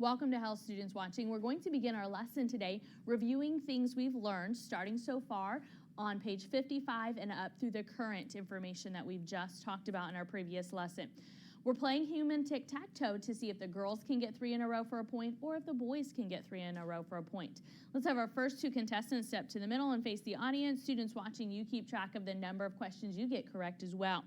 Welcome to Health Students Watching. We're going to begin our lesson today reviewing things we've learned starting so far on page 55 and up through the current information that we've just talked about in our previous lesson. We're playing human tic-tac-toe to see if the girls can get 3 in a row for a point or if the boys can get 3 in a row for a point. Let's have our first two contestants step to the middle and face the audience. Students watching, you keep track of the number of questions you get correct as well.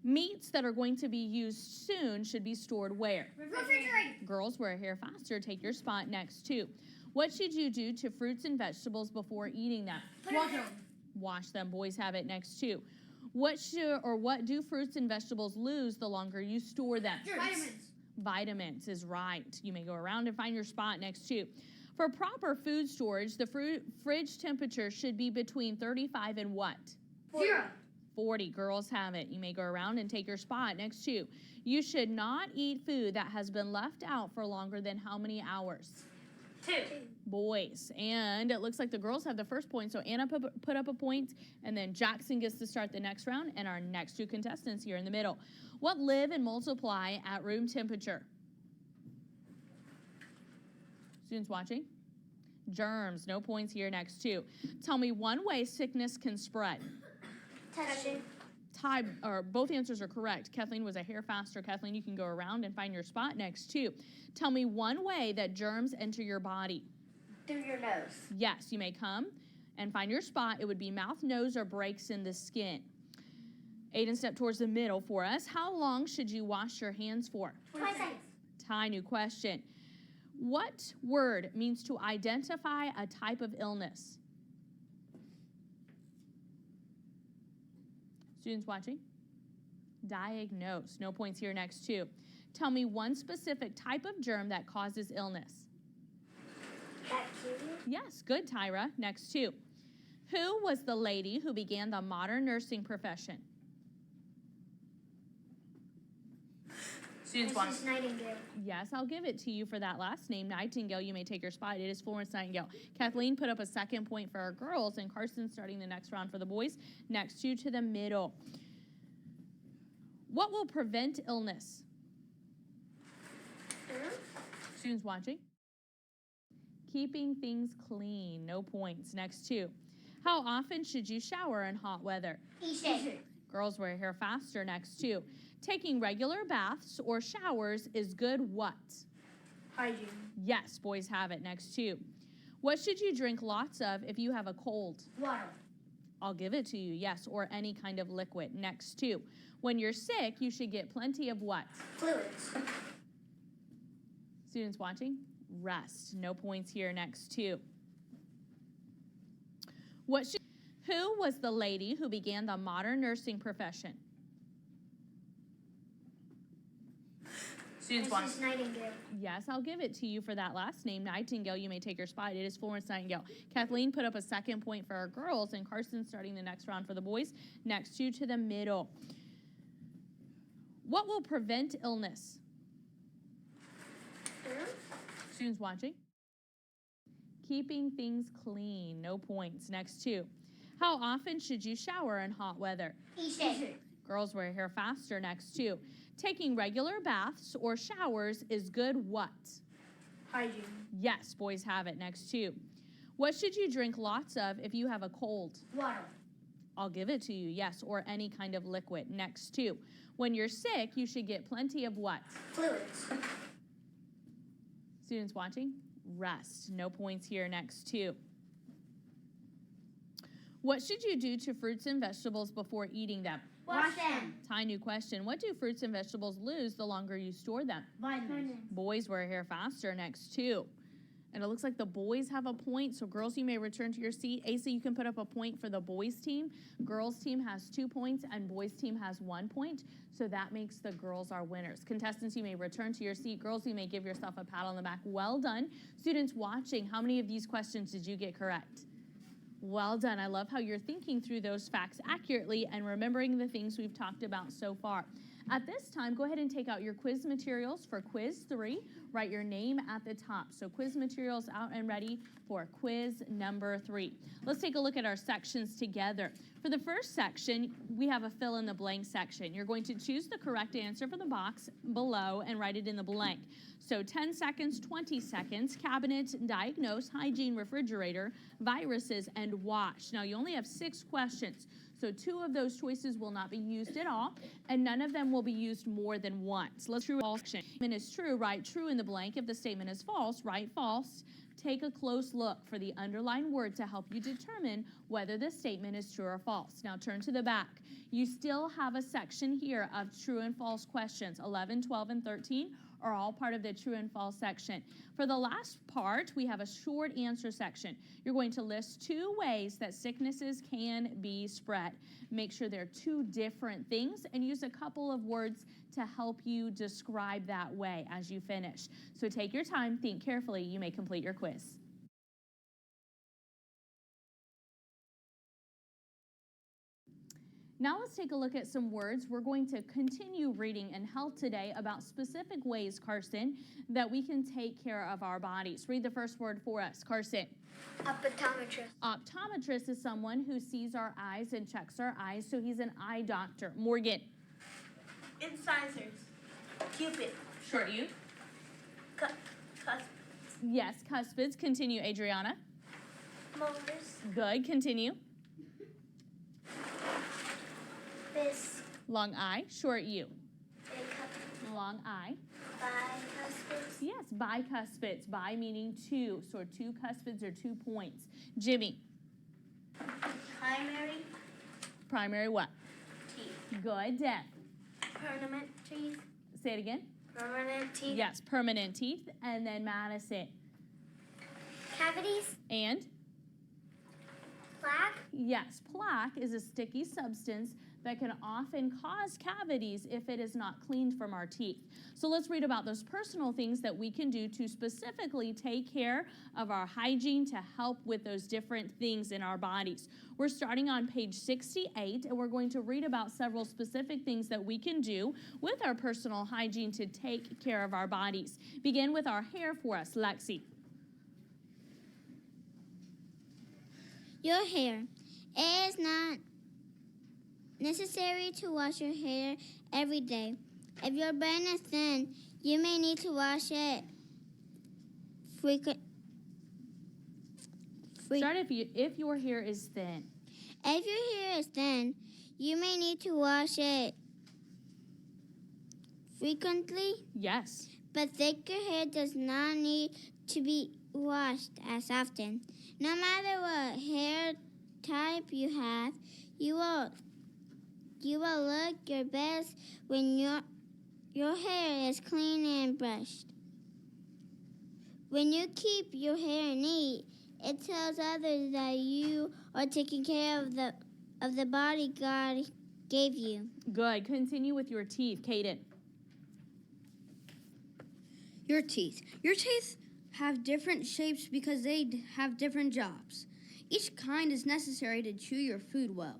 Meats that are going to be used soon should be stored where? Refrigerator. Girls, we're here faster. Take your spot next to. What should you do to fruits and vegetables before eating them? Wash them. Wash them. Boys have it next to. What do fruits and vegetables lose the longer you store them? Vitamins. Vitamins is right. You may go around and find your spot next to. For proper food storage, the fridge temperature should be between 35 and what? 0. 40. Girls have it. You may go around and take your spot next to. You should not eat food that has been left out for longer than how many hours? 2. Boys. And it looks like the girls have the first point, so Anna put up a point, and then Jackson gets to start the next round, and our next two contestants here in the middle. What live and multiply at room temperature? Students watching? Germs. No points here next to. Tell me one way sickness can spread. Touching. Both answers are correct. Kathleen was a hair faster. Kathleen, you can go around and find your spot next to. Tell me one way that germs enter your body. Through your nose. Yes, you may come and find your spot. It would be mouth, nose, or breaks in the skin. Aiden, step towards the middle for us. How long should you wash your hands for? 20 seconds. Ty, new question. What word means to identify a type of illness? Students watching? Diagnose. No points here next to. Tell me one specific type of germ that causes illness. Bacteria. Yes, good, Tyra. Next to. Who was the lady who began the modern nursing profession? Students watching? Mrs. Nightingale. Yes, I'll give it to you for that last name, Nightingale. You may take your spot. It is Florence Nightingale. Kathleen put up a second point for our girls, and Carson starting the next round for the boys. Next to the middle. What will prevent illness? Students watching? Keeping things clean. No points. Next to. How often should you shower in hot weather? Each day. Girls, we're here faster. Next to. Taking regular baths or showers is good what? Hygiene. Yes, boys have it. Next to. What should you drink lots of if you have a cold? Water. I'll give it to you. Yes, or any kind of liquid. Next to. When you're sick, you should get plenty of what? Fluids. Students watching? Rest. No points here. Next to. Who was the lady who began the modern nursing profession? Students watching? Mrs. Nightingale. Yes, I'll give it to you for that last name, Nightingale. You may take your spot. It is Florence Nightingale. Kathleen put up a second point for our girls, and Carson starting the next round for the boys. Next to the middle. What will prevent illness? Students watching? Keeping things clean. No points. Next to. How often should you shower in hot weather? Each day. Girls, we're here faster. Next to. Taking regular baths or showers is good what? Hygiene. Yes, boys have it. Next to. What should you drink lots of if you have a cold? Water. I'll give it to you. Yes, or any kind of liquid. Next to. When you're sick, you should get plenty of what? Fluids. Students watching? Rest. No points here. Next to. What should you do to fruits and vegetables before eating them? Wash them. Ty, new question. What do fruits and vegetables lose the longer you store them? Vitamins. Boys, we're here faster. Next to. And it looks like the boys have a point, so girls, you may return to your seat. Asa, you can put up a point for the boys team. Girls team has 2 points, and boys team has 1 point, so that makes the girls our winners. Contestants, you may return to your seat. Girls, you may give yourself a pat on the back. Well done. Students watching, how many of these questions did you get correct? Well done. I love how you're thinking through those facts accurately and remembering the things we've talked about so far. At this time, go ahead and take out your quiz materials for quiz 3. Write your name at the top. So quiz materials out and ready for quiz number 3. Let's take a look at our sections together. For the first section, we have a fill in the blank section. You're going to choose the correct answer for the box below and write it in the blank. So 10 seconds, 20 seconds, cabinet, diagnose, hygiene, refrigerator, viruses, and wash. Now you only have 6 questions. So 2 of those choices will not be used at all, and none of them will be used more than once. Let's true or false. If the statement is true, write true in the blank. If the statement is false, write false. Take a close look for the underlined word to help you determine whether the statement is true or false. Now turn to the back. You still have a section here of true and false questions. 11, 12, and 13 are all part of the true and false section. For the last part, we have a short answer section. You're going to list 2 ways that sicknesses can be spread. Make sure they're 2 different things and use a couple of words to help you describe that way as you finish. So take your time, think carefully. You may complete your quiz. Now let's take a look at some words. We're going to continue reading in health today about specific ways, Carson, that we can take care of our bodies. Read the first word for us, Carson. Optometrist. Optometrist is someone who sees our eyes and checks our eyes, so he's an eye doctor. Morgan. Incisors. Cupid. Short you. Cusp. Yes, cuspids. Continue, Adriana. Molars. Good. Continue. Bisque. Long eye. Short you. Bicuspid. Long eye. Bicuspids. Yes, bicuspids. Bi meaning 2. So 2 cuspids are 2 points. Jimmy. Primary Primary what? teeth. Good. Depth. Permanent teeth. Say it again. Permanent teeth. Yes, permanent teeth. And then Madison. Cavities. And? Plaque. Yes, plaque is a sticky substance that can often cause cavities if it is not cleaned from our teeth. So let's read about those personal things that we can do to specifically take care of our hygiene to help with those different things in our bodies. We're starting on page 68, and we're going to read about several specific things that we can do with our personal hygiene to take care of our bodies. Begin with our hair for us, Lexi. Your hair. It is not necessary to wash your hair every day. If your brain is thin, you may need to wash it frequently. Start if your hair is thin. If your hair is thin, you may need to wash it frequently, Yes. but thicker hair does not need to be washed as often. No matter what hair type you have, you will look your best when your hair is clean and brushed. When you keep your hair neat, it tells others that you are taking care of the body God gave you. Good. Continue with your teeth, Kaden. Your teeth. Your teeth have different shapes because they have different jobs. Each kind is necessary to chew your food well.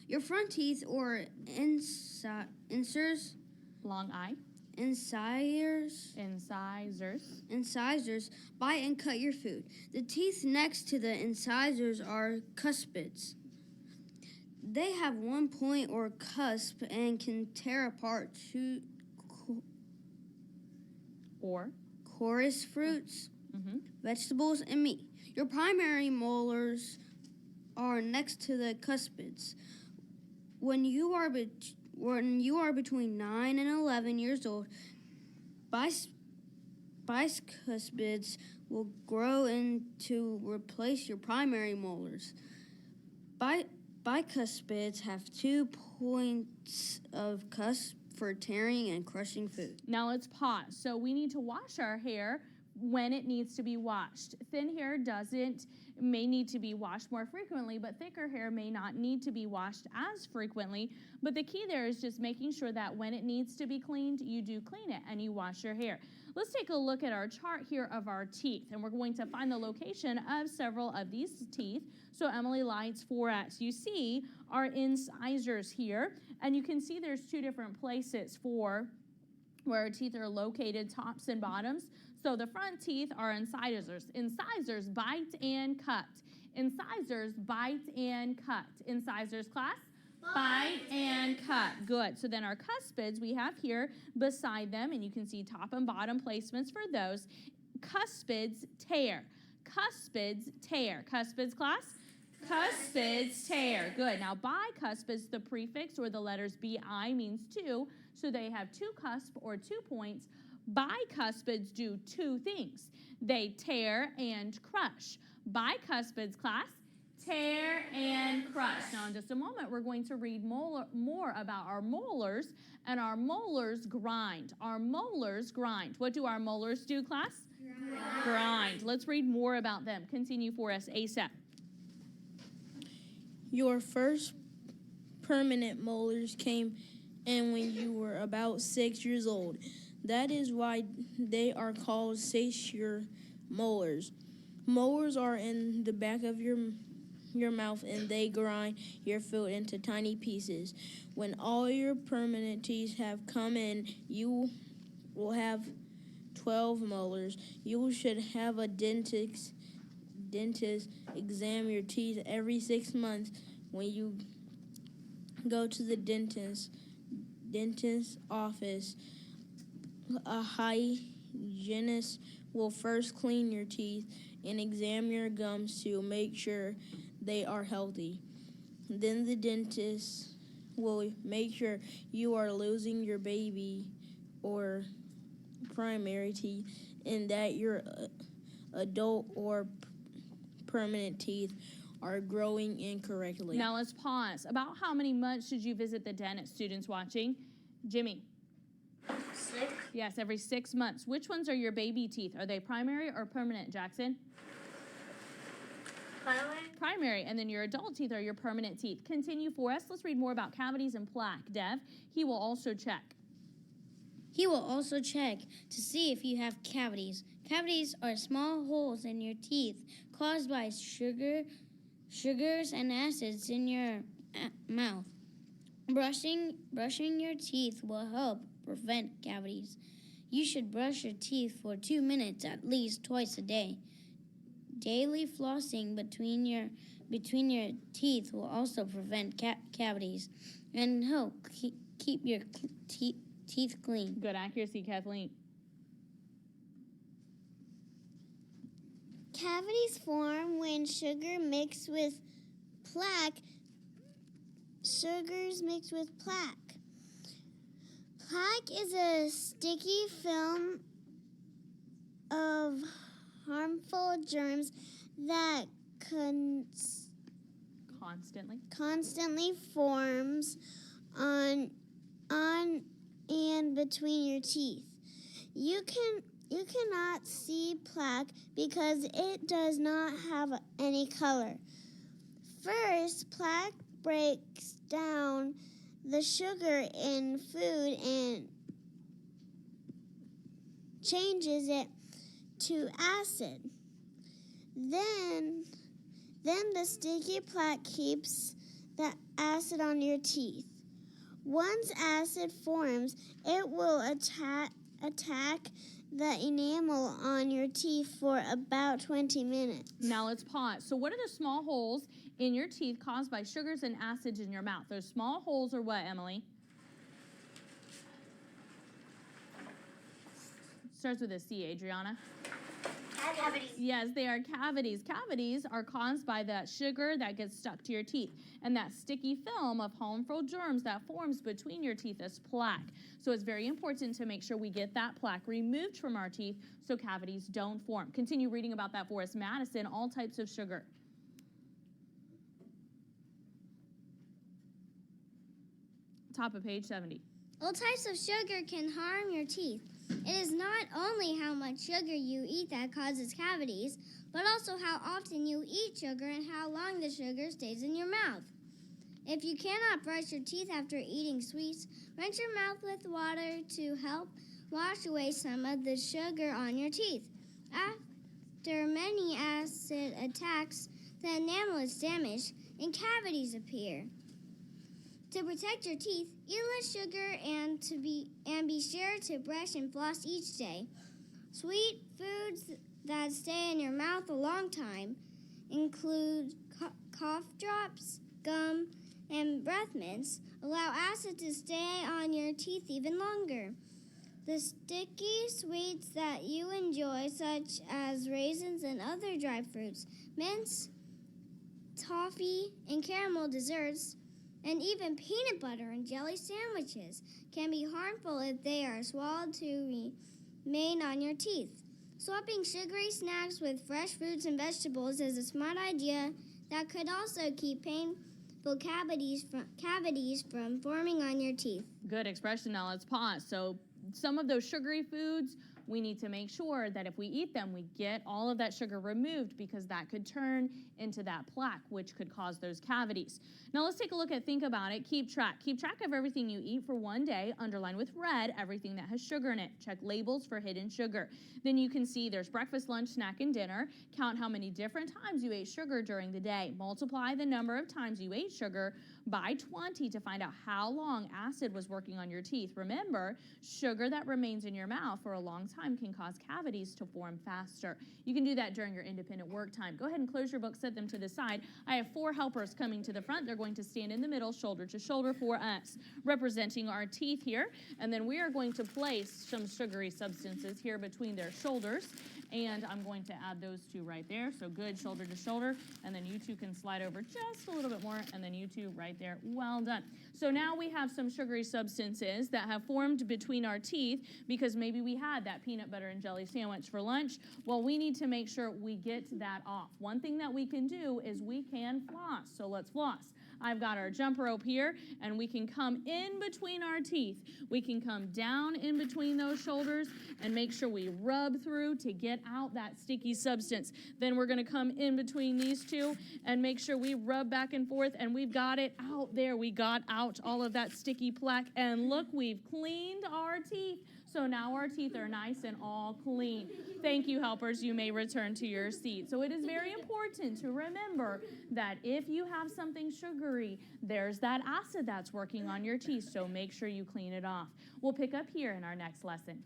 Your front teeth, or incisors, Long eye. incisors, bite and cut your food. The teeth next to the incisors are cuspids. They have one point or cusp and can tear apart two Or. coarse fruits, Mm-hmm. vegetables, and meat. Your primary molars are next to the cuspids. When you are between 9 and 11 years old, bicuspids will grow in to replace your primary molars. Bicuspids have 2 points of cusp for tearing and crushing food. Now let's pause. So we need to wash our hair when it needs to be washed. Thin hair may need to be washed more frequently, but thicker hair may not need to be washed as frequently. But the key there is just making sure that when it needs to be cleaned, you do clean it and you wash your hair. Let's take a look at our chart here of our teeth, and we're going to find the location of several of these teeth. So Emily lights for us. You see our incisors here, and you can see there's 2 different places for where our teeth are located, tops and bottoms. So the front teeth are incisors. Incisors bite and cut. Incisors, bite and cut. Incisors, class? Bite and cut. Good. So then our cuspids we have here beside them, and you can see top and bottom placements for those. Cuspids tear. Cuspids tear. Cuspids, class? Cuspids tear. Good. Now bicuspids, the prefix or the letters bi means two, so they have two cusp or 2 points. Bicuspids do two things. They tear and crush. Bicuspids, class? Tear and crush. Now in just a moment we're going to read more about our molars, and our molars grind. Our molars grind. What do our molars do, class? Grind. Let's read more about them. Continue for us, ASAP. Your first permanent molars came in when you were about 6 years old. That is why they are called six-year molars. Molars are in the back of your mouth, and they grind your food into tiny pieces. When all your permanent teeth have come in, you will have 12 molars. You should have a dentist examine your teeth every 6 months. When you go to the dentist's office, a hygienist will first clean your teeth and examine your gums to make sure they are healthy. Then the dentist will make sure you are losing your baby or primary teeth and that your adult or permanent teeth are growing incorrectly. Now let's pause. About how many months should you visit the dentist, students watching? Jimmy? 6. Yes, every 6 months. Which ones are your baby teeth? Are they primary or permanent, Jackson? Primary. And then your adult teeth are your permanent teeth. Continue for us. Let's read more about cavities and plaque. Dev, he will also check. He will also check to see if you have cavities. Cavities are small holes in your teeth caused by sugars and acids in your mouth. Brushing your teeth will help prevent cavities. You should brush your teeth for 2 minutes at least twice a day. Daily flossing between your teeth will also prevent cavities and help keep your teeth clean. Good accuracy, Kathleen. Cavities form when sugar mixed with plaque. Sugars mixed with plaque. Plaque is a sticky film of harmful germs that constantly forms on and between your teeth. You cannot see plaque because it does not have any color. First, plaque breaks down the sugar in food and changes it to acid. Then the sticky plaque keeps the acid on your teeth. Once acid forms, it will attack the enamel on your teeth for about 20 minutes. Now let's pause. So what are the small holes in your teeth caused by sugars and acids in your mouth? Those small holes are what, Emily? Starts with a C, Adriana. Cavities. Yes, they are cavities. Cavities are caused by that sugar that gets stuck to your teeth and that sticky film of harmful germs that forms between your teeth as plaque. So it's very important to make sure we get that plaque removed from our teeth so cavities don't form. Continue reading about that for us. Madison, all types of sugar. Top of page 70. All types of sugar can harm your teeth. It is not only how much sugar you eat that causes cavities, but also how often you eat sugar and how long the sugar stays in your mouth. If you cannot brush your teeth after eating sweets, rinse your mouth with water to help wash away some of the sugar on your teeth. After many acid attacks, the enamel is damaged and cavities appear. To protect your teeth, eat less sugar and be sure to brush and floss each day. Sweet foods that stay in your mouth a long time include cough drops, gum, and breath mints, allow acid to stay on your teeth even longer. The sticky sweets that you enjoy, such as raisins and other dried fruits, mints, toffee, and caramel desserts, and even peanut butter and jelly sandwiches, can be harmful if they are swallowed to remain on your teeth. Swapping sugary snacks with fresh fruits and vegetables is a smart idea that could also keep painful cavities from forming on your teeth. Good expression. Now let's pause. So some of those sugary foods, we need to make sure that if we eat them, we get all of that sugar removed, because that could turn into that plaque, which could cause those cavities. Now let's take a look at think about it. Keep track. Keep track of everything you eat for one day. Underline with red everything that has sugar in it. Check labels for hidden sugar. Then you can see there's breakfast, lunch, snack, and dinner. Count how many different times you ate sugar during the day. Multiply the number of times you ate sugar by 20 to find out how long acid was working on your teeth. Remember, sugar that remains in your mouth for a long time can cause cavities to form faster. You can do that during your independent work time. Go ahead and close your book, set them to the side. I have 4 helpers coming to the front. They're going to stand in the middle, shoulder to shoulder for us, representing our teeth here. And then we are going to place some sugary substances here between their shoulders. And I'm going to add those 2 right there. So good, shoulder to shoulder. And then you 2 can slide over just a little bit more. And then you 2 right there. Well done. So now we have some sugary substances that have formed between our teeth because maybe we had that peanut butter and jelly sandwich for lunch. Well, we need to make sure we get that off. One thing that we can do is we can floss. So let's floss. I've got our jump rope here, and we can come in between our teeth. We can come down in between those shoulders and make sure we rub through to get out that sticky substance. Then we're going to come in between these 2 and make sure we rub back and forth, and we've got it out there. We got out all of that sticky plaque, and look, we've cleaned our teeth. So now our teeth are nice and all clean. Thank you, helpers. You may return to your seat. So it is very important to remember that if you have something sugary, there's that acid that's working on your teeth. So make sure you clean it off. We'll pick up here in our next lesson.